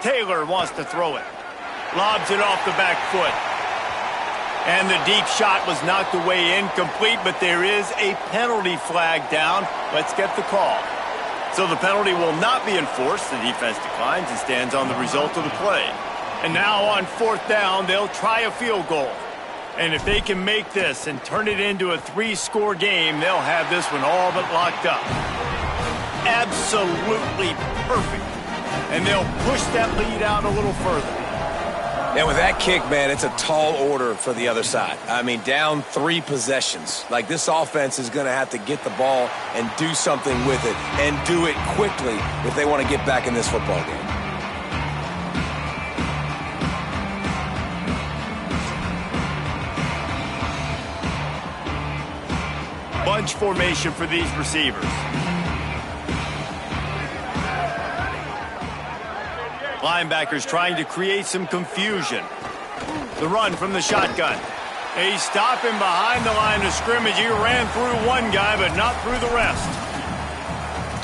Taylor wants to throw it. Lobs it off the back foot. And the deep shot was knocked away incomplete, but there is a penalty flag down. Let's get the call. So the penalty will not be enforced. The defense declines and stands on the result of the play. And now on 4th down, they'll try a field goal. And if they can make this and turn it into a 3-score game, they'll have this one all but locked up. Absolutely perfect. And they'll push that lead out a little further. And with that kick, man, it's a tall order for the other side. I mean, down 3 possessions. Like, this offense is going to have to get the ball and do something with it, and do it quickly if they want to get back in this football game. Bunch formation for these receivers. Linebackers trying to create some confusion. The run from the shotgun. He's stopping behind the line of scrimmage. He ran through one guy, but not through the rest.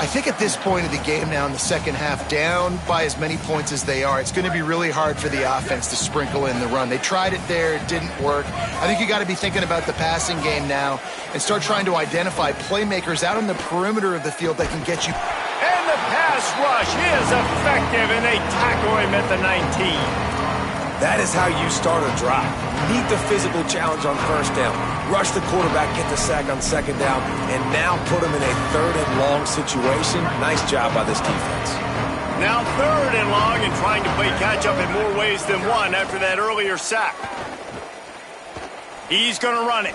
I think at this point of the game now in the second half, down by as many points as they are, it's going to be really hard for the offense to sprinkle in the run. They tried it there. It didn't work. I think you got to be thinking about the passing game now and start trying to identify playmakers out on the perimeter of the field that can get you. And the pass rush is effective, and they tackle him at the 19. That is how you start a drive. Meet the physical challenge on 1st down. Rush the quarterback, get the sack on 2nd down, and now put him in a 3rd and long situation. Nice job by this defense. Now 3rd and long, and trying to play catch-up in more ways than one after that earlier sack. He's going to run it.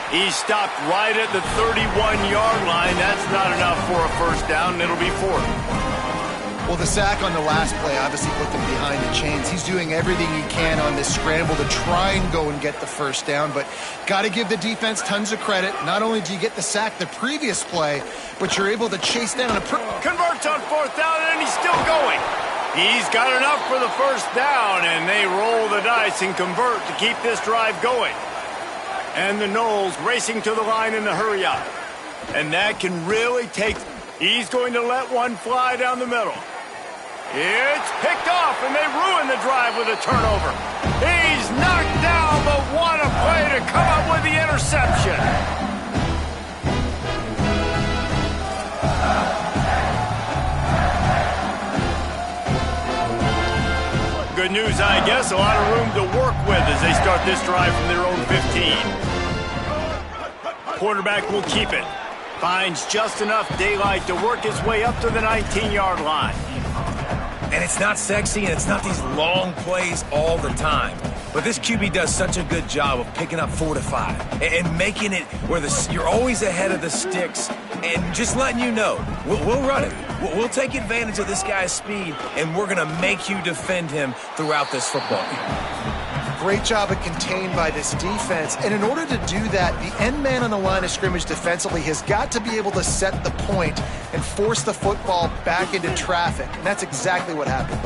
He stopped right at the 31-yard line. That's not enough for a 1st down, and it'll be 4th. Well, the sack on the last play obviously put them behind the chains. He's doing everything he can on this scramble to try and go and get the 1st down, but got to give the defense tons of credit. Not only do you get the sack the previous play, but you're able to chase down a... Converts on 4th down, and he's still going. He's got enough for the 1st down, and they roll the dice and convert to keep this drive going. And the Noles racing to the line in the hurry-up. And that can really take... He's going to let one fly down the middle. It's picked off, and they ruin the drive with a turnover. He's knocked down, but what a play to come up with the interception. Good news, I guess. A lot of room to work with as they start this drive from their own 15. Quarterback will keep it. Finds just enough daylight to work his way up to the 19-yard line. And it's not sexy, and it's not these long plays all the time. But this QB does such a good job of picking up 4 to 5 and making it where you're always ahead of the sticks and just letting you know, we'll run it. We'll take advantage of this guy's speed, and we're going to make you defend him throughout this football game. Great job of contained by this defense. And in order to do that, the end man on the line of scrimmage defensively has got to be able to set the point and force the football back into traffic. And that's exactly what happened.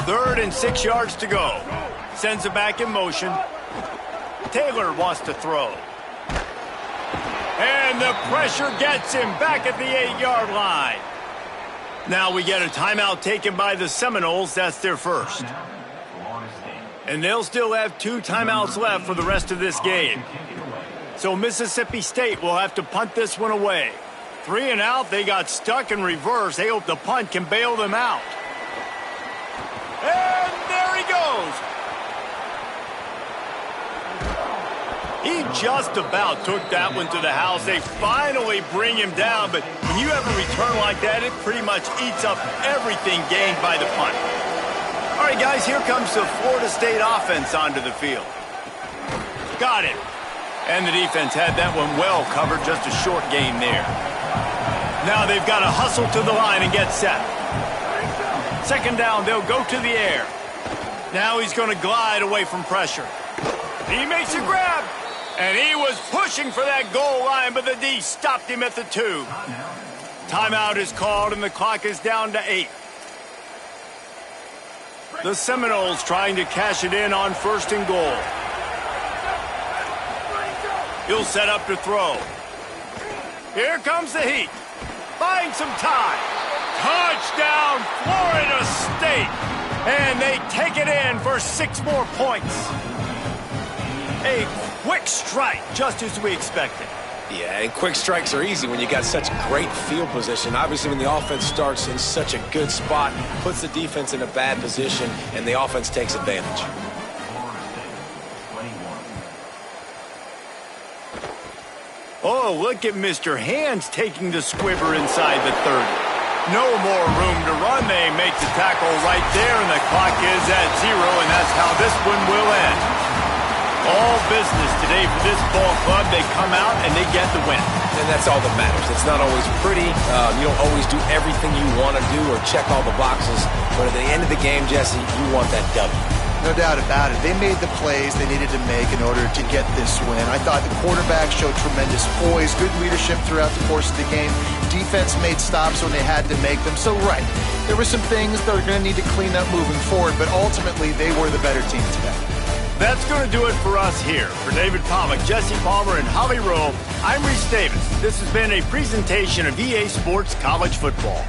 3rd and 6 yards to go. Sends it back in motion. Taylor wants to throw. And the pressure gets him back at the 8-yard line. Now we get a timeout taken by the Seminoles. That's their 1st. And they'll still have 2 timeouts left for the rest of this game. So Mississippi State will have to punt this one away. 3 and out, they got stuck in reverse. They hope the punt can bail them out. And there he goes. He just about took that one to the house. They finally bring him down, but when you have a return like that, it pretty much eats up everything gained by the punt. All right, guys, here comes the Florida State offense onto the field. Got it. And the defense had that one well covered, just a short gain there. Now they've got to hustle to the line and get set. 2nd down, they'll go to the air. Now he's going to glide away from pressure. He makes a grab, and he was pushing for that goal line, but the D stopped him at the 2. Timeout is called, and the clock is down to 8. The Seminoles trying to cash it in on 1st and goal. He'll set up to throw. Here comes the heat. Finds some time. Touchdown, Florida State. And they take it in for 6 more points. A quick strike, just as we expected. Yeah, and quick strikes are easy when you got such great field position. Obviously, when the offense starts in such a good spot, puts the defense in a bad position, and the offense takes advantage. Oh, look at Mr. Hands taking the squibber inside the 30. No more room to run. They make the tackle right there, and the clock is at 0, and that's how this one will end. All business today for this ball club. They come out and they get the win. And that's all that matters. It's not always pretty. You don't always do everything you want to do or check all the boxes. But at the end of the game, Jesse, you want that W. No doubt about it. They made the plays they needed to make in order to get this win. I thought the quarterback showed tremendous poise, good leadership throughout the course of the game. Defense made stops when they had to make them. So, right, there were some things that are going to need to clean up moving forward, but ultimately they were the better team today. That's going to do it for us here. For David Pollack, Jesse Palmer, and Holly Rowe, I'm Reese Davis. This has been a presentation of EA Sports College Football.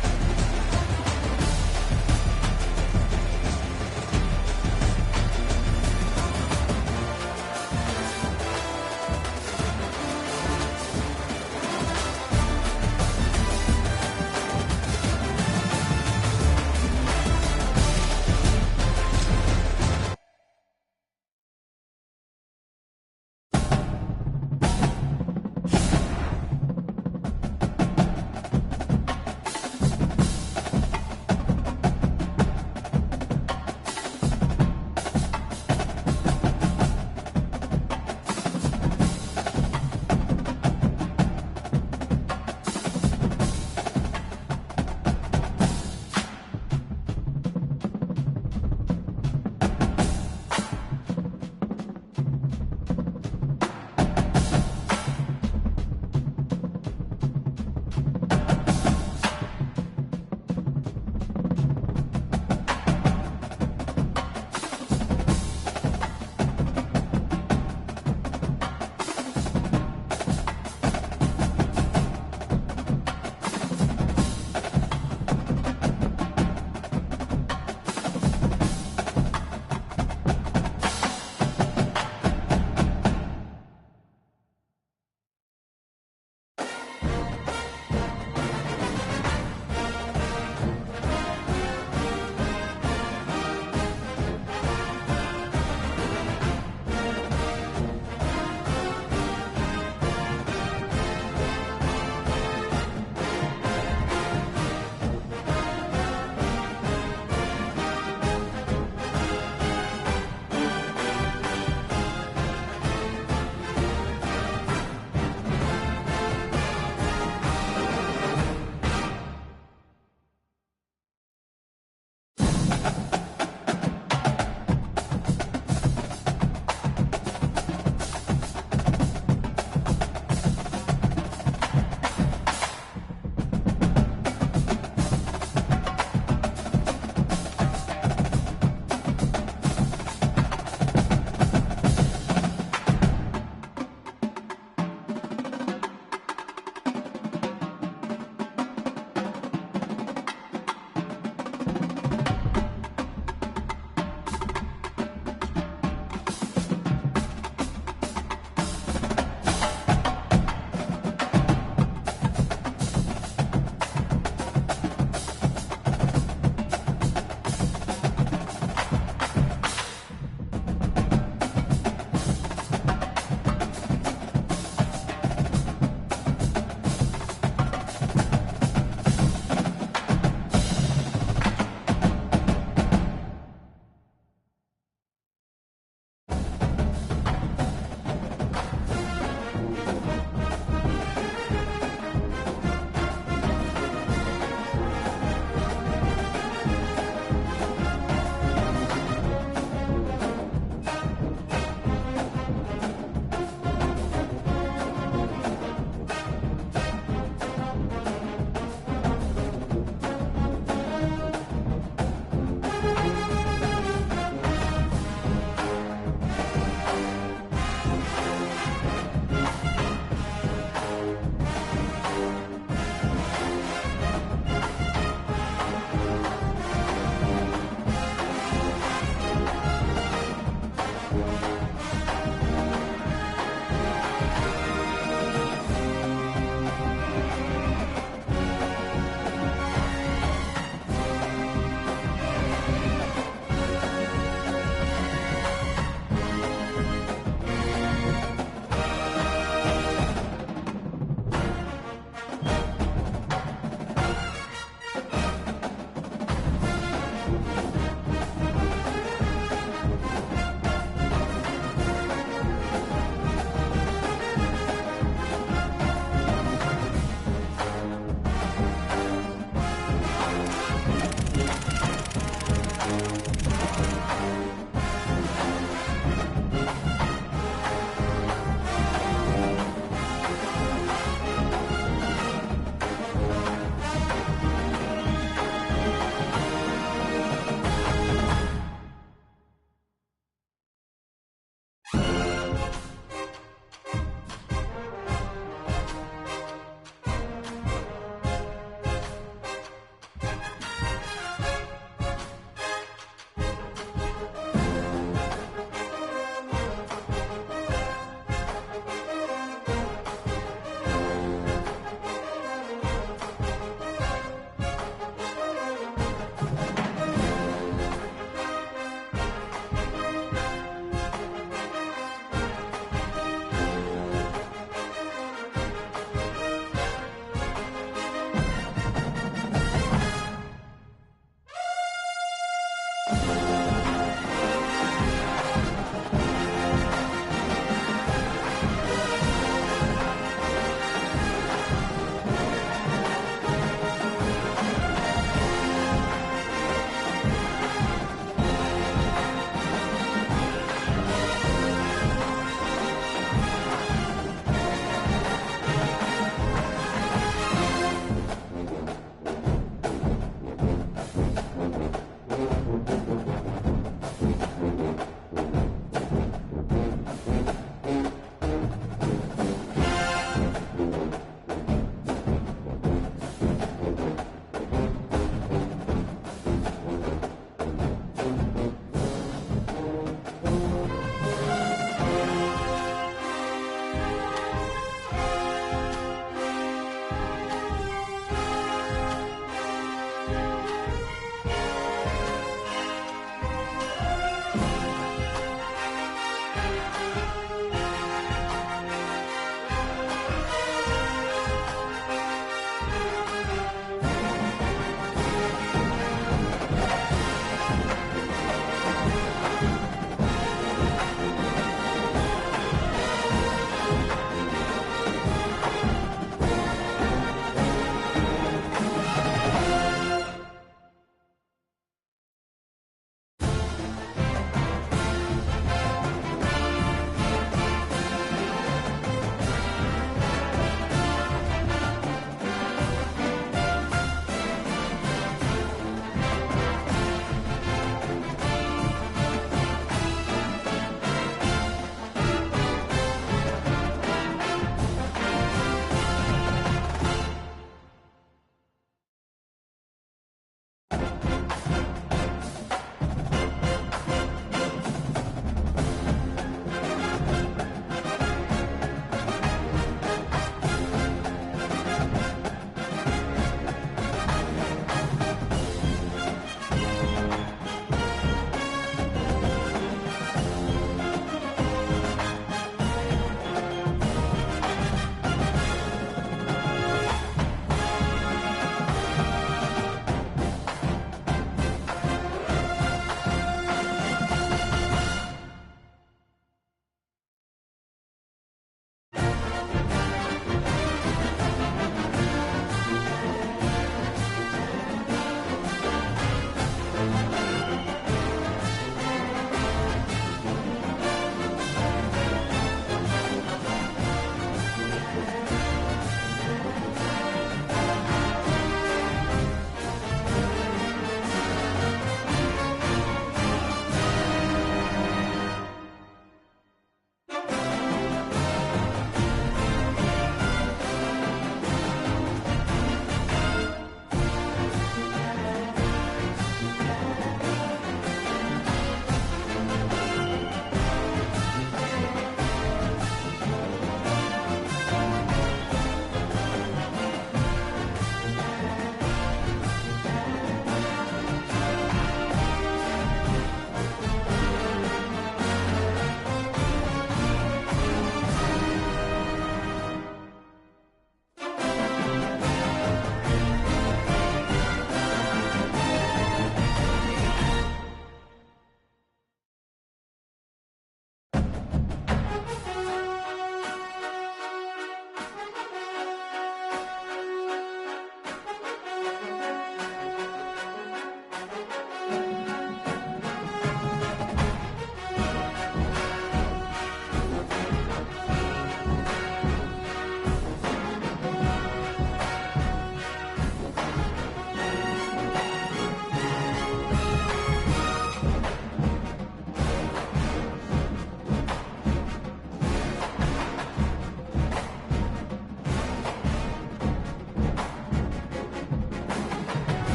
it.